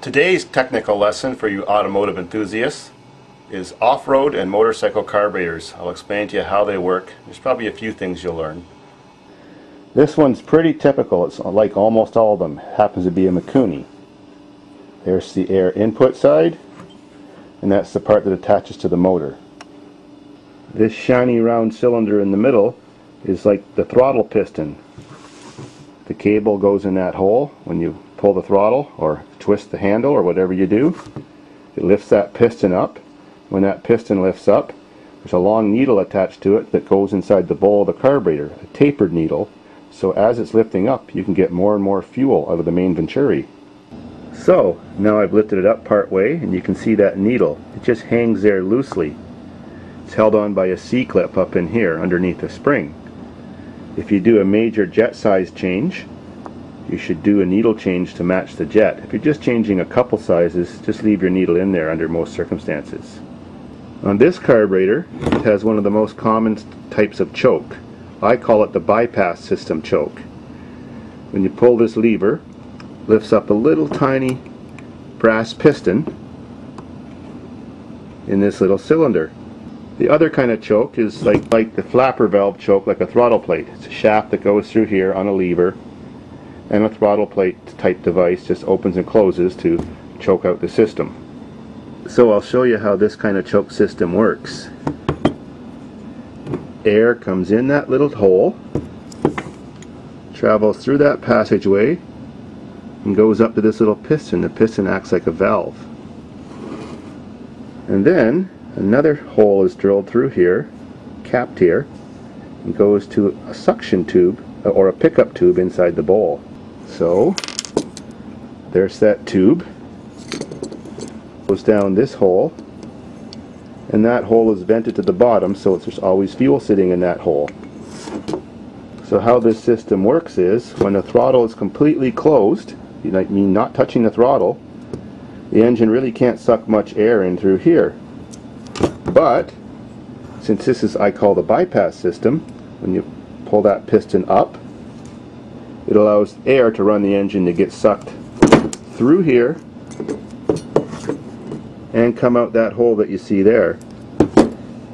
Today's technical lesson for you automotive enthusiasts is off-road and motorcycle carburetors. I'll explain to you how they work. There's probably a few things you'll learn. This one's pretty typical. It's like almost all of them. Happens to be a Mikuni. There's the air input side, and that's the part that attaches to the motor. This shiny round cylinder in the middle is like the throttle piston. The cable goes in that hole when you pull the throttle or twist the handle or whatever you do. It lifts that piston up. When that piston lifts up, there's a long needle attached to it that goes inside the bowl of the carburetor, a tapered needle, so as it's lifting up you can get more and more fuel out of the main venturi. So now I've lifted it up part way and you can see that needle. It just hangs there loosely. It's held on by a C-clip up in here underneath the spring. If you do a major jet size change, you should do a needle change to match the jet. If you're just changing a couple sizes, just leave your needle in there under most circumstances. On this carburetor, it has one of the most common types of choke. I call it the bypass system choke. When you pull this lever, it lifts up a little tiny brass piston in this little cylinder. The other kind of choke is like the flapper valve choke, like a throttle plate. It's a shaft that goes through here on a lever, and a throttle plate type device just opens and closes to choke out the system. So I'll show you how this kind of choke system works. Air comes in that little hole, travels through that passageway, and goes up to this little piston. The piston acts like a valve. And then another hole is drilled through here, capped here, and goes to a suction tube or a pickup tube inside the bowl. So there's that tube, goes down this hole, and that hole is vented to the bottom, so there's always fuel sitting in that hole. So how this system works is when the throttle is completely closed, you mean not touching the throttle, the engine really can't suck much air in through here. But since this is, I call the bypass system, when you pull that piston up, it allows air to run the engine to get sucked through here and come out that hole that you see there,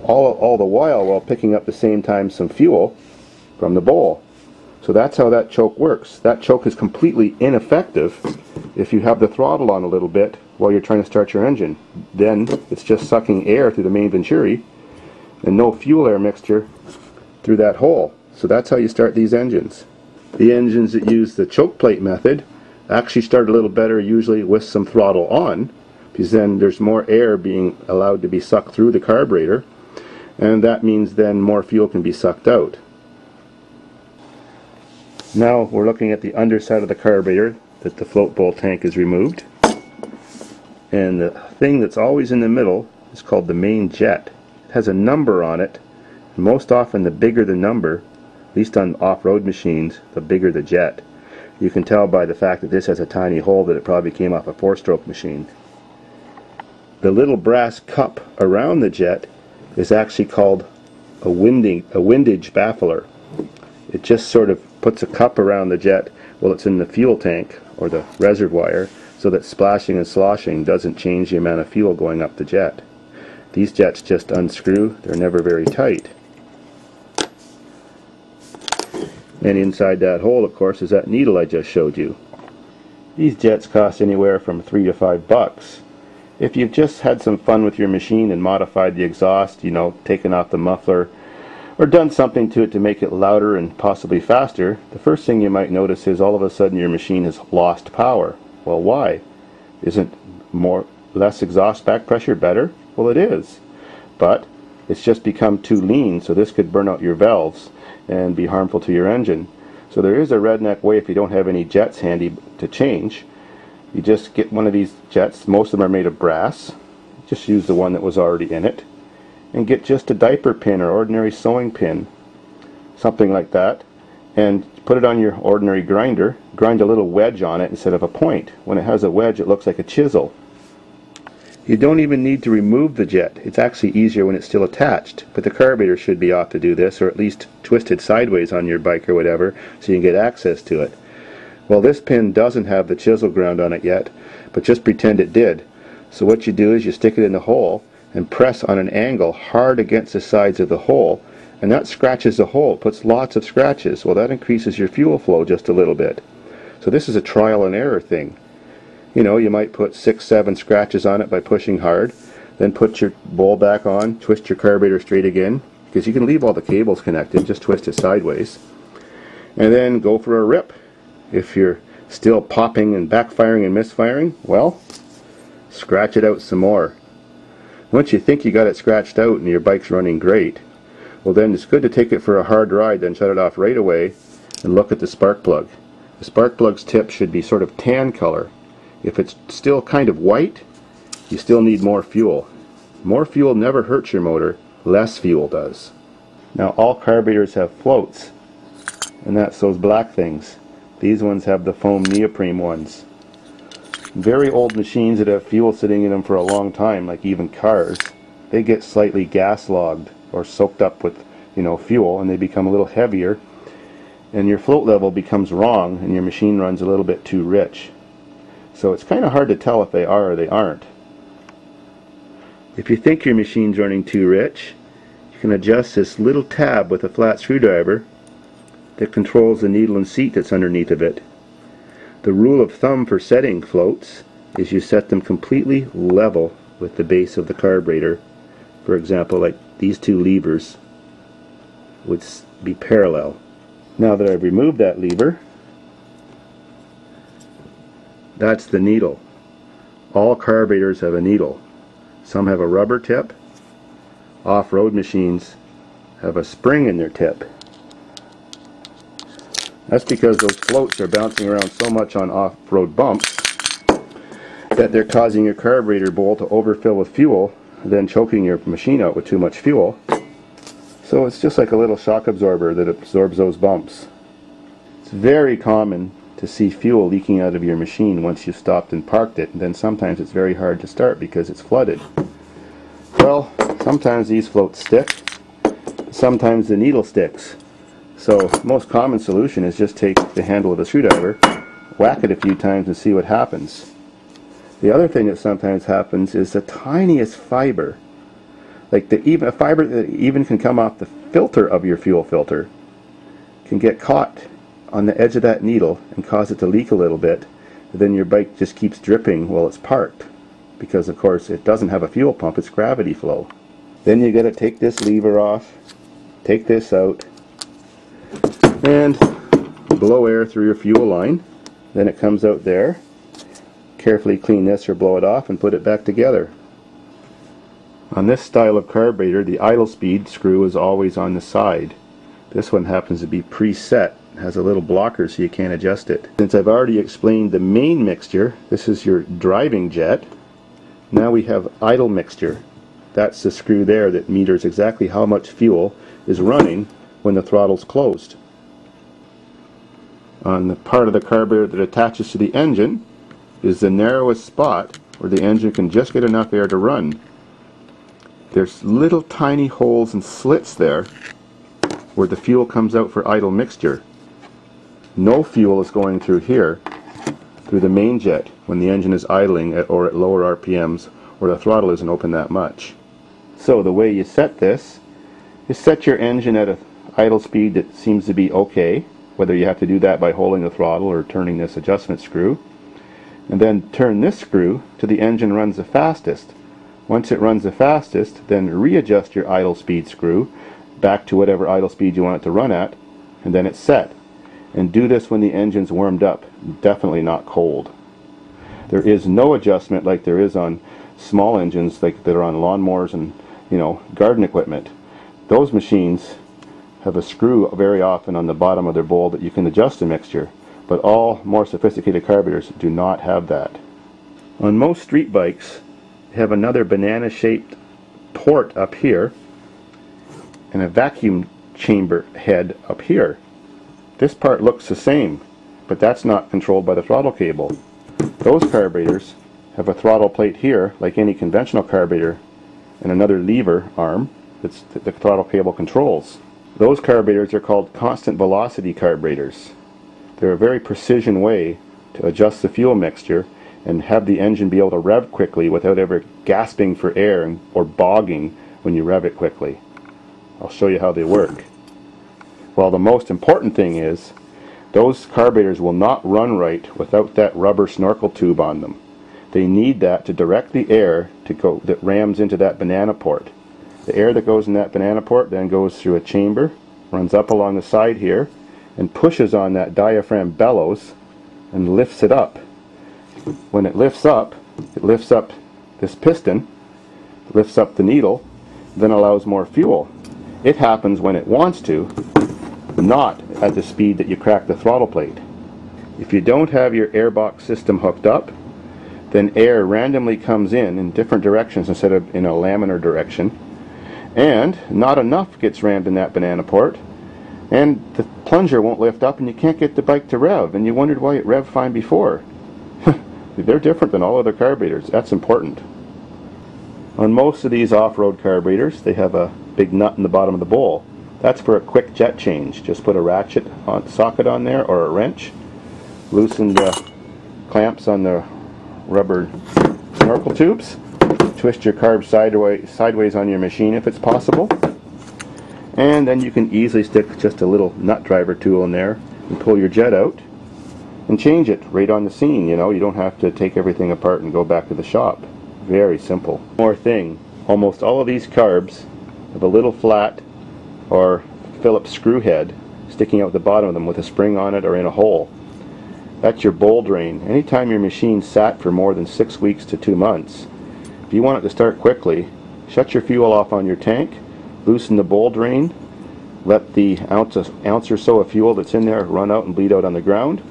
all the while picking up at the same time some fuel from the bowl. So that's how that choke works. That choke is completely ineffective if you have the throttle on a little bit while you're trying to start your engine. Then it's just sucking air through the main venturi and no fuel air mixture through that hole. So that's how you start these engines. The engines that use the choke plate method actually start a little better usually with some throttle on, because then there's more air being allowed to be sucked through the carburetor, and that means then more fuel can be sucked out. Now we're looking at the underside of the carburetor that the float bowl tank is removed, and the thing that's always in the middle is called the main jet. It has a number on it, and most often the bigger the number, at least on off-road machines, the bigger the jet. You can tell by the fact that this has a tiny hole that it probably came off a 4-stroke machine. The little brass cup around the jet is actually called a windage baffler. It just sort of puts a cup around the jet while it's in the fuel tank or the reservoir, so that splashing and sloshing doesn't change the amount of fuel going up the jet. These jets just unscrew, they're never very tight. And inside that hole, of course, is that needle I just showed you. These jets cost anywhere from $3 to $5. If you've just had some fun with your machine and modified the exhaust, you know, taken off the muffler, or done something to it to make it louder and possibly faster, the first thing you might notice is all of a sudden your machine has lost power. Well, why? Isn't less exhaust back pressure better? Well, it is. But it's just become too lean, so this could burn out your valves and be harmful to your engine. So there is a redneck way if you don't have any jets handy to change. You just get one of these jets, most of them are made of brass, just use the one that was already in it, and get just a diaper pin or ordinary sewing pin, something like that, and put it on your ordinary grinder, grind a little wedge on it instead of a point. When it has a wedge it looks like a chisel. You don't even need to remove the jet. It's actually easier when it's still attached, but the carburetor should be off to do this, or at least twisted sideways on your bike or whatever, so you can get access to it. Well, this pin doesn't have the chisel ground on it yet, but just pretend it did. So what you do is you stick it in the hole and press on an angle hard against the sides of the hole, and that scratches the hole, puts lots of scratches. Well, that increases your fuel flow just a little bit. So this is a trial and error thing. You know, you might put 6, 7 scratches on it by pushing hard, then put your bowl back on, twist your carburetor straight again, because you can leave all the cables connected, just twist it sideways, and then go for a rip. If you're still popping and backfiring and misfiring, well, scratch it out some more. Once you think you got it scratched out and your bike's running great, well, then it's good to take it for a hard ride, then shut it off right away and look at the spark plug. The spark plug's tip should be sort of tan color. If it's still kind of white, you still need more fuel. More fuel never hurts your motor, less fuel does. Now, all carburetors have floats, and that's those black things. These ones have the foam neoprene ones. Very old machines that have fuel sitting in them for a long time, like even cars, they get slightly gas logged or soaked up with, fuel, and they become a little heavier, and your float level becomes wrong and your machine runs a little bit too rich. So it's kind of hard to tell if they are or they aren't. If you think your machine's running too rich, you can adjust this little tab with a flat screwdriver that controls the needle and seat that's underneath of it. The rule of thumb for setting floats is you set them completely level with the base of the carburetor. For example, like these two levers would be parallel. Now that I've removed that lever, that's the needle. All carburetors have a needle. Some have a rubber tip. Off-road machines have a spring in their tip. That's because those floats are bouncing around so much on off-road bumps that they're causing your carburetor bowl to overfill with fuel, then choking your machine out with too much fuel. So it's just like a little shock absorber that absorbs those bumps. It's very common to see fuel leaking out of your machine once you've stopped and parked it, and then sometimes it's very hard to start because it's flooded. Well, sometimes these floats stick, sometimes the needle sticks. So most common solution is just take the handle of a screwdriver, whack it a few times and see what happens. The other thing that sometimes happens is the tiniest fiber, like a fiber that even can come off the filter of your fuel filter, can get caught on the edge of that needle and cause it to leak a little bit, and then your bike just keeps dripping while it's parked, because of course it doesn't have a fuel pump, it's gravity flow. Then you got to take this lever off, take this out, and blow air through your fuel line. Then it comes out there. Carefully clean this or blow it off and put it back together. On this style of carburetor, the idle speed screw is always on the side. This one happens to be preset. It has a little blocker so you can't adjust it. Since I've already explained the main mixture, this is your driving jet. Now we have idle mixture. That's the screw there that meters exactly how much fuel is running when the throttle's closed. On the part of the carburetor that attaches to the engine is the narrowest spot where the engine can just get enough air to run. There's little tiny holes and slits there where the fuel comes out for idle mixture. No fuel is going through here, through the main jet, when the engine is idling or at lower RPMs, or the throttle isn't open that much. So the way you set this is set your engine at an idle speed that seems to be okay, whether you have to do that by holding the throttle or turning this adjustment screw, and then turn this screw till the engine runs the fastest. Once it runs the fastest, then readjust your idle speed screw back to whatever idle speed you want it to run at, and then it's set. And do this when the engine's warmed up, definitely not cold. There is no adjustment like there is on small engines like that are on lawnmowers and garden equipment. Those machines have a screw very often on the bottom of their bowl that you can adjust the mixture, but all more sophisticated carburetors do not have that. On most street bikes, they have another banana shaped port up here and a vacuum chamber head up here. This part looks the same, but that's not controlled by the throttle cable. Those carburetors have a throttle plate here like any conventional carburetor and another lever arm that the throttle cable controls. Those carburetors are called constant velocity carburetors. They're a very precision way to adjust the fuel mixture and have the engine be able to rev quickly without ever gasping for air or bogging when you rev it quickly. I'll show you how they work. Well, the most important thing is those carburetors will not run right without that rubber snorkel tube on them. They need that to direct the air that rams into that banana port. The air that goes in that banana port then goes through a chamber, runs up along the side here, and pushes on that diaphragm bellows and lifts it up. When it lifts up this piston, lifts up the needle, then allows more fuel. It happens when it wants to, not at the speed that you crack the throttle plate. If you don't have your airbox system hooked up, then air randomly comes in different directions instead of in a laminar direction, and not enough gets rammed in that banana port, and the plunger won't lift up and you can't get the bike to rev, and you wondered why it revved fine before. They're different than all other carburetors. That's important. On most of these off-road carburetors, they have a big nut in the bottom of the bowl. That's for a quick jet change. Just put a ratchet socket on there or a wrench, loosen the clamps on the rubber snorkel tubes, twist your carb sideways on your machine if it's possible, and then you can easily stick just a little nut driver tool in there and pull your jet out and change it right on the scene. You know, you don't have to take everything apart and go back to the shop. Very simple. More thing, almost all of these carbs have a little flat or Phillips screw head sticking out the bottom of them with a spring on it or in a hole. That's your bowl drain. Anytime your machine sat for more than 6 weeks to 2 months, if you want it to start quickly, shut your fuel off on your tank, loosen the bowl drain, let the ounce or so of fuel that's in there run out and bleed out on the ground,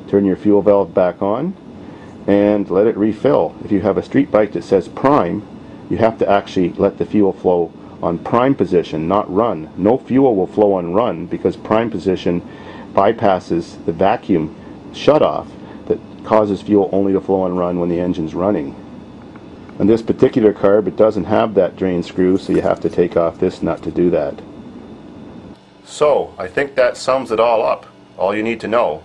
turn your fuel valve back on, and let it refill. If you have a street bike that says prime, you have to actually let the fuel flow on prime position, not run. No fuel will flow on run because prime position bypasses the vacuum shutoff that causes fuel only to flow on run when the engine's running. On this particular carb, it doesn't have that drain screw, so you have to take off this nut to do that. So, I think that sums it all up. All you need to know